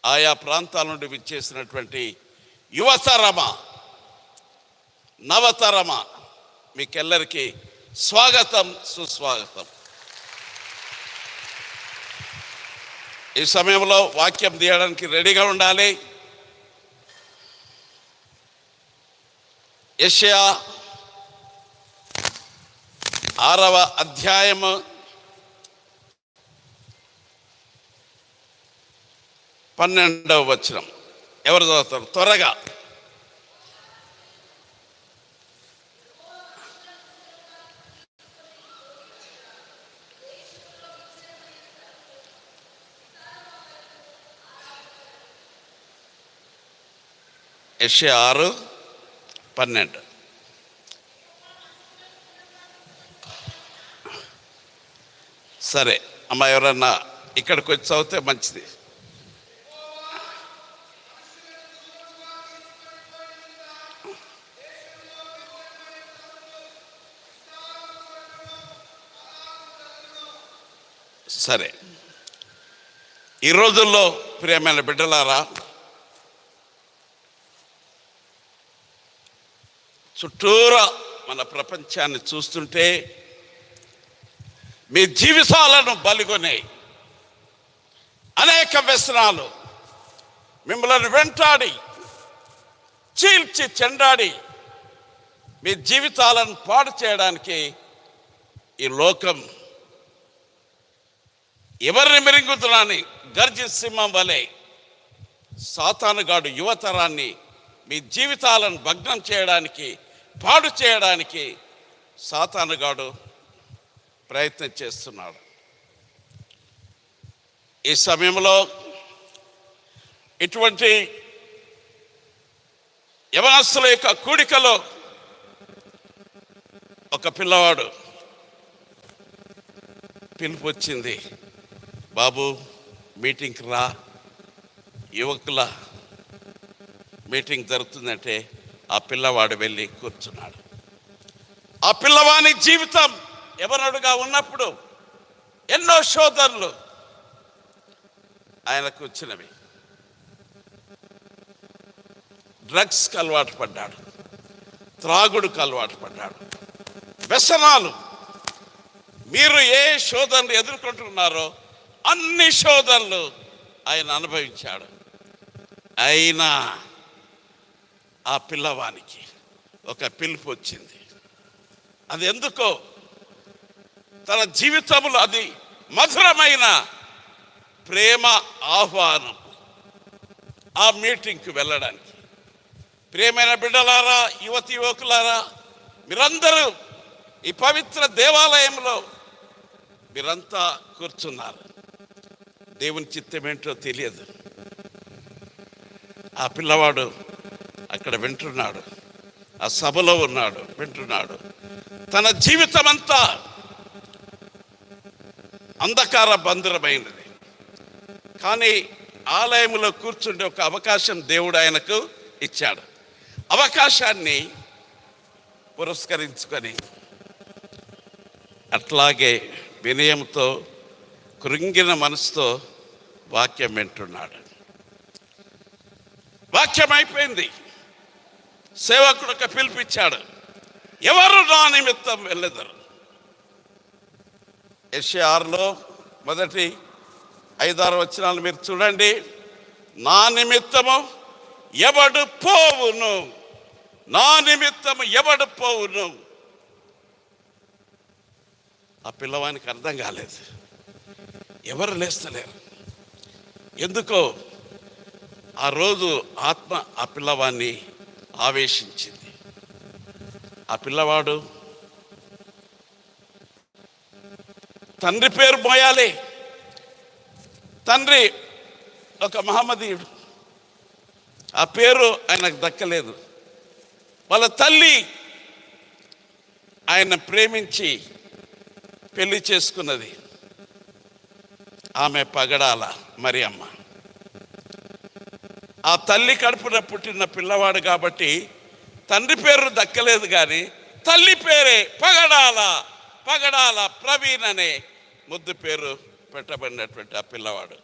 ఆయా ప్రాంతాల నుండి విచ్చేసినటువంటి యువతరమ నవతరమ మీకెల్లరికీ స్వాగతం, సుస్వాగతం. ఈ సమయంలో వాక్యం తీయడానికి రెడీగా ఉండాలి. యెషయా 6వ అధ్యాయము 12వ వచనం. ఎవరు చదువుతారు త్వరగా? యెషయా 6:12. సరే అమ్మ, ఎవరన్నా ఇక్కడికి వచ్చి చదివితే మంచిది. సరే, ఈ రోజుల్లో ప్రియమైన బిడ్డలారా, చుట్టూరా మన ప్రపంచాన్ని చూస్తుంటే మీ జీవితాలను బలిగొనే అనేక వ్యసనాలు మిమ్మల్ని వెంటాడి చీల్చి చెండాడి మీ జీవితాలను పాడు చేయడానికి ఈ లోకం ఎవరిని మిరింగుతున్నాని గర్జి సింహం వలె సాతానుగాడు యువతరాన్ని మీ జీవితాలను భగ్నం చేయడానికి, పాడు చేయడానికి సాతానుగాడు ప్రయత్నం చేస్తున్నాడు. ఈ సమయంలో ఇటువంటి యవనస్తుల యొక్క కూడికలో ఒక పిల్లవాడు పిలుపు వచ్చింది, బాబు మీటింగ్కి రా, యువకుల మీటింగ్ జరుగుతుందంటే ఆ పిల్లవాడు వెళ్ళి కూర్చున్నాడు. ఆ పిల్లవాని జీవితం యవనుడుగా ఉన్నప్పుడు ఎన్నో శోధనలు ఆయనకు వచ్చినవి. డ్రగ్స్కి అలవాటు పడ్డాడు, త్రాగుడుకు అలవాటు పడ్డాడు, వ్యసనాలు. మీరు ఏ శోధనలు ఎదుర్కొంటున్నారో అన్ని శోధనలు ఆయన అనుభవించాడు. అయినా ఆ పిల్లవానికి ఒక పిలుపు వచ్చింది. అది ఎందుకో తన జీవితంలో అది మధురమైన ప్రేమ ఆహ్వానం ఆ మీటింగ్కి వెళ్ళడానికి. ప్రియమైన బిడ్డలారా, యువతి యువకులారా, మీరందరూ ఈ పవిత్ర దేవాలయంలో మీరంతా కూర్చున్నారు. దేవుని చిత్తం ఏంటో తెలియదు. ఆ పిల్లవాడు అక్కడ వింటున్నాడు, ఆ సభలో ఉన్నాడు, వింటున్నాడు. తన జీవితం అంతా అంధకార బంధురమైనది. కానీ ఆలయంలో కూర్చుండే ఒక అవకాశం దేవుడు ఆయనకు ఇచ్చాడు. అవకాశాన్ని పురస్కరించుకొని అట్లాగే వినయంతో, కృంగిన మనసుతో వాక్యం వింటున్నాడు. వాక్యం అయిపోయింది. సేవకుడు ఒక పిలిపించాడు, ఎవరు నా నిమిత్తం వెళ్ళెదరు. యెషయా 6లో మొదటి 5-6 వచనాలు మీరు చూడండి. నా నిమిత్తము ఎవడు పోవును, నా నిమిత్తము ఎవడు పోవును. ఆ పిల్లవానికి అర్థం కాలేదు, ఎవరు లేస్తలేరు. ఎందుకో ఆ రోజు ఆత్మ ఆ పిల్లవాడిని ఆవేశించింది. ఆ పిల్లవాడు తండ్రి పేరు మోయాలి. తండ్రి ఒక మహమ్మదీయుడు, ఆ పేరు ఆయనకు దక్కలేదు. వాళ్ళ తల్లి ఆయన ప్రేమించి పెళ్లి చేసుకున్నది, ఆమె పగడాల మరియమ్మ. ఆ తల్లి కడుపున పుట్టిన పిల్లవాడు కాబట్టి తండ్రి పేరు దక్కలేదు, కానీ తల్లి పేరే పగడాల ప్రవీణ్ అనే ముద్దు పేరు పెట్టబడినటువంటి ఆ పిల్లవాడు.